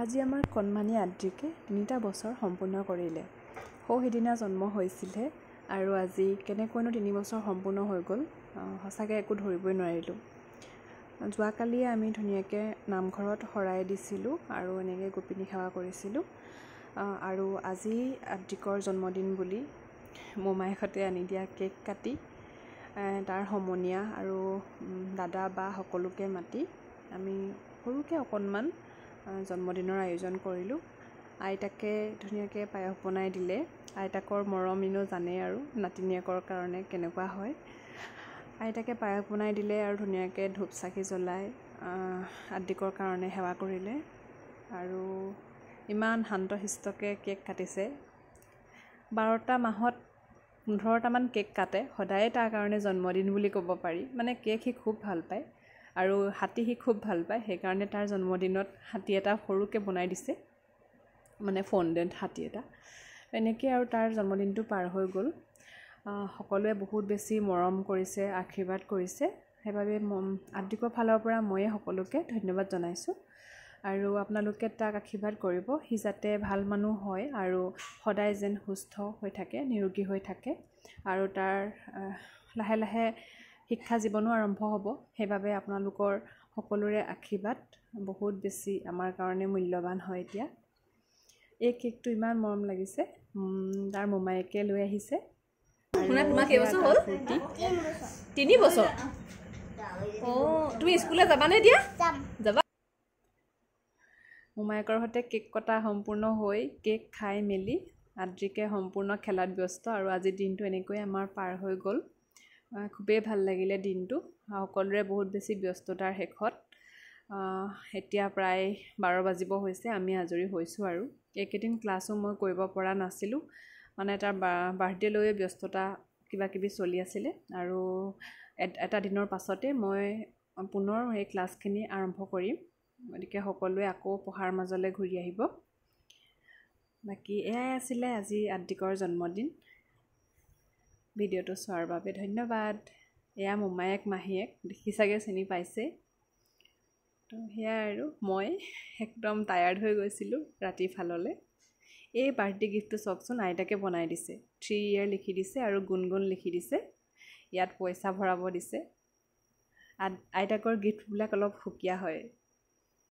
আজি আমাৰ কণমানি আদ্ৰিকে ৩টা বছৰ সম্পূৰ্ণ কৰিলে। সিদিনা জন্ম হৈছিলে আৰু আজি কেনেকৈনো ৩ বছৰ সম্পূৰ্ণ হৈ গ'ল সঁচাকৈ একো ধৰিবই নোৱাৰিলোঁ। যোৱাকালিয়ে আমি ধুনীয়াকৈ নামঘৰত শৰাই দিছিলোঁ আৰু এনেকৈ গোপিনী সেৱা কৰিছিলোঁ। আৰু আজি আদ্ৰিকৰ জন্মদিন বুলি মোমাইহঁতে আনি দিয়া কেক কাটি তাৰ সমনীয়া আৰু দাদা বা সকলোকে মাতি আমি সৰুকৈ অকণমান জন্মদিনৰ আয়োজন কৰিলোঁ। আইতাকে ধুনীয়াকৈ পায়স বনাই দিলে। আইতাকৰ মৰম জানেই আৰু নাতিনীয়েকৰ কাৰণে কেনেকুৱা হয়। আইতাকে পায়স বনাই দিলে আৰু ধুনীয়াকৈ ধূপ চাকি জ্বলাই আদ্ৰিকৰ কাৰণে সেৱা কৰিলে আৰু ইমান শান্তশিষ্টকৈ কেক কাটিছে। 12টা মাহত 15টামান কেক কাটে। সদায়ে তাৰ কাৰণে জন্মদিন বুলি ক'ব পাৰি। মানে কেক সি খুব ভাল পায় আৰু হাতী সি খুব ভাল পায়। সেইকাৰণে তাৰ জন্মদিনত হাতী এটা সৰুকৈ বনাই দিছে, মানে ফণ্ডেণ্ট হাতী এটা। এনেকৈ আৰু তাৰ জন্মদিনটো পাৰ হৈ গ'ল। সকলোৱে বহুত বেছি মৰম কৰিছে, আশীৰ্বাদ কৰিছে। সেইবাবে আদ্ৰিকৰ ফালৰ পৰা ময়ে সকলোকে ধন্যবাদ জনাইছোঁ আৰু আপোনালোকে তাক আশীৰ্বাদ কৰিব। সি যাতে ভাল মানুহ হয় আৰু সদায় যেন সুস্থ হৈ থাকে, নিৰোগী হৈ থাকে আৰু তাৰ লাহে লাহে শিক্ষা জীৱনো আৰম্ভ হ'ব। সেইবাবে আপোনালোকৰ সকলোৰে আশীৰ্বাদ বহুত বেছি আমাৰ কাৰণে মূল্যৱান হয়। এতিয়া এই কেকটো ইমান মৰম লাগিছে, তাৰ মোমায়েকে লৈ আহিছে। তোমাৰ কেইবছৰ হ'ল? 3 বছৰ। তুমি স্কুললৈ যাবানে এতিয়া? যাবা? মোমায়েকৰ সৈতে কেক কটা সম্পূৰ্ণ হৈ কেক খাই মেলি আদ্ৰিকে সম্পূৰ্ণ খেলাত ব্যস্ত আৰু আজিৰ দিনটো এনেকৈ আমাৰ পাৰ হৈ গ'ল। খুবেই ভাল লাগিলে দিনটো। সকলোৰে বহুত বেছি ব্যস্ততাৰ শেষত এতিয়া প্ৰায় 12 বাজিব হৈছে, আমি আজৰি হৈছোঁ আৰু এইকেইদিন ক্লাছো মই কৰিব পৰা নাছিলোঁ। মানে তাৰ বাৰ্থডে লৈয়ে ব্যস্ততা কিবা কিবি চলি আছিলে আৰু এটা দিনৰ পাছতে মই পুনৰ সেই ক্লাছখিনি আৰম্ভ কৰিম। গতিকে সকলোৱে আকৌ পঢ়াৰ মাজলৈ ঘূৰি আহিব। বাকী এয়াই আছিলে আজি আদ্ৰিকৰ জন্মদিন। ভিডিঅ'টো চোৱাৰ বাবে ধন্যবাদ। এয়া মোমায়েক মাহীয়েক, দেখি চাগে চিনি পাইছে। তো সেয়াই আৰু মই একদম টায়াৰ্ড হৈ গৈছিলোঁ ৰাতিফাললৈ। এই বাৰ্থডে গিফ্টটো চাওকচোন, আইতাকে বনাই দিছে। 3 year লিখি দিছে আৰু গুণগুণ লিখি দিছে। ইয়াত পইচা ভৰাব দিছে। আইতাকৰ গিফ্টবিলাক অলপ সুকীয়া হয়।